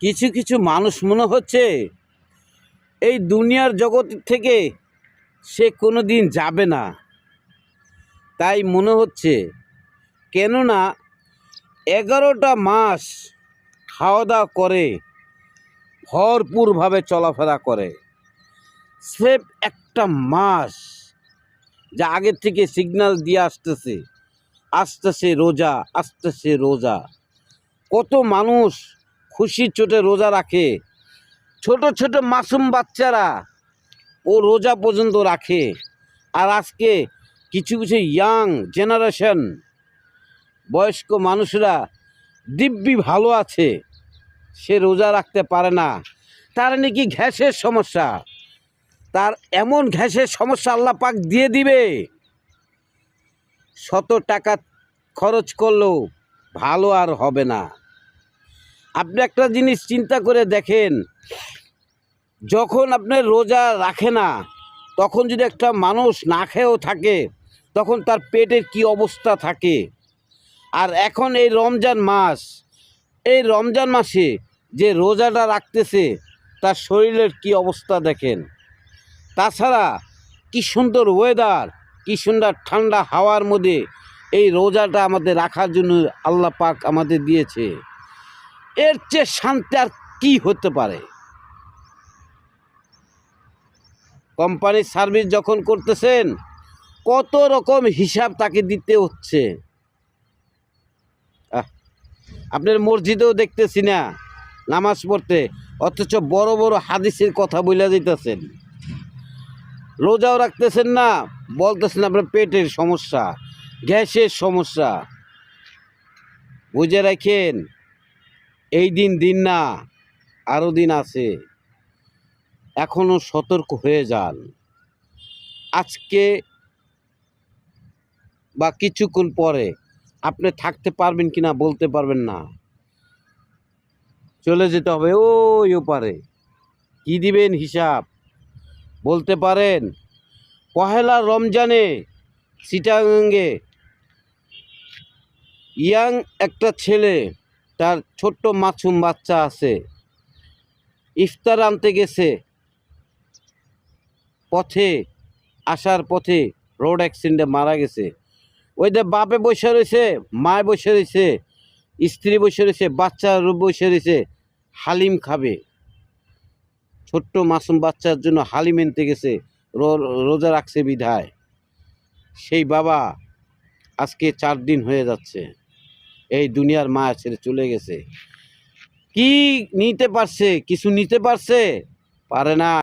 কিছু কিছু মানুষ মনে হচ্ছে এই দুনিয়ার জগৎ থেকে সে কোনো দিন যাবে না, তাই মনে হচ্ছে। কেননা 11টা মাস খাওয়া দাওয়া করে, ভরপুরভাবে চলাফেরা করে, স্রেফ একটা মাস যা আগের থেকে সিগন্যাল দিয়ে আসতেছে রোজা, আসতেছে রোজা। কত মানুষ খুশির চোটে রোজা রাখে, ছোট ছোট মাসুম বাচ্চারা ও রোজা পর্যন্ত রাখে। আর আজকে কিছু কিছু ইয়াং জেনারেশন বয়স্ক মানুষরা দিব্যি ভালো আছে, সে রোজা রাখতে পারে না। তার নাকি গ্যাসের সমস্যা, তার এমন গ্যাসের সমস্যা আল্লাহ পাক দিয়ে দিবে, শত টাকা খরচ করলেও ভালো আর হবে না। আপনি একটা জিনিস চিন্তা করে দেখেন, যখন আপনার রোজা রাখে না, তখন যদি একটা মানুষ না খেয়েও থাকে, তখন তার পেটের কি অবস্থা থাকে। আর এখন এই রমজান মাস, এই রমজান মাসে যে রোজাটা রাখতেছে, তার শরীরের কি অবস্থা দেখেন। তাছাড়া কি সুন্দর ওয়েদার, কি সুন্দর ঠান্ডা হাওয়ার মধ্যে এই রোজাটা আমাদের রাখার জন্য আল্লাহ পাক আমাদের দিয়েছে। এর চেয়ে শান্তি আর কি হতে পারে। কোম্পানির সার্ভিস যখন করতেছেন, কত রকম হিসাব তাকে দিতে হচ্ছে। আপনার মসজিদেও দেখতেছি না নামাজ পড়তে, অথচ বড় বড় হাদিসের কথা বলে দিতেছেন। রোজাও রাখতেছেন না, বলতেছেন আপনার পেটের সমস্যা, গ্যাসের সমস্যা। বুঝে রাখেন, এই দিন না, আরও দিন আছে। এখনও সতর্ক হয়ে যান। আজকে বা কিছুক্ষণ পরে আপনি থাকতে পারবেন কিনা বলতে পারবেন না, চলে যেতে হবে ওই ওপারে। কি দিবেন হিসাব বলতে পারেন। পহেলা রমজানে চিটাগাঙ্গে ইয়াং একটা ছেলে, তার ছোট্ট মাসুম বাচ্চা আছে, ইফতার আনতে গেছে, পথে আসার পথে রোড অ্যাক্সিডেন্টে মারা গেছে। ওই যে বাপে বসে রয়েছে, মায় বসে রয়েছে, স্ত্রী বসে রয়েছে, বাচ্চা বসে রয়েছে, হালিম খাবে। ছোট্ট মাসুম বাচ্চার জন্য হালিম এনতে গেছে, রোজা রাখছে বিধায়। সেই বাবা আজকে 4 দিন হয়ে যাচ্ছে এই দুনিয়ার মায়া ছেড়ে চলে গেছে। কি নিতে পারছে? কিছু নিতে পারছে? পারে না।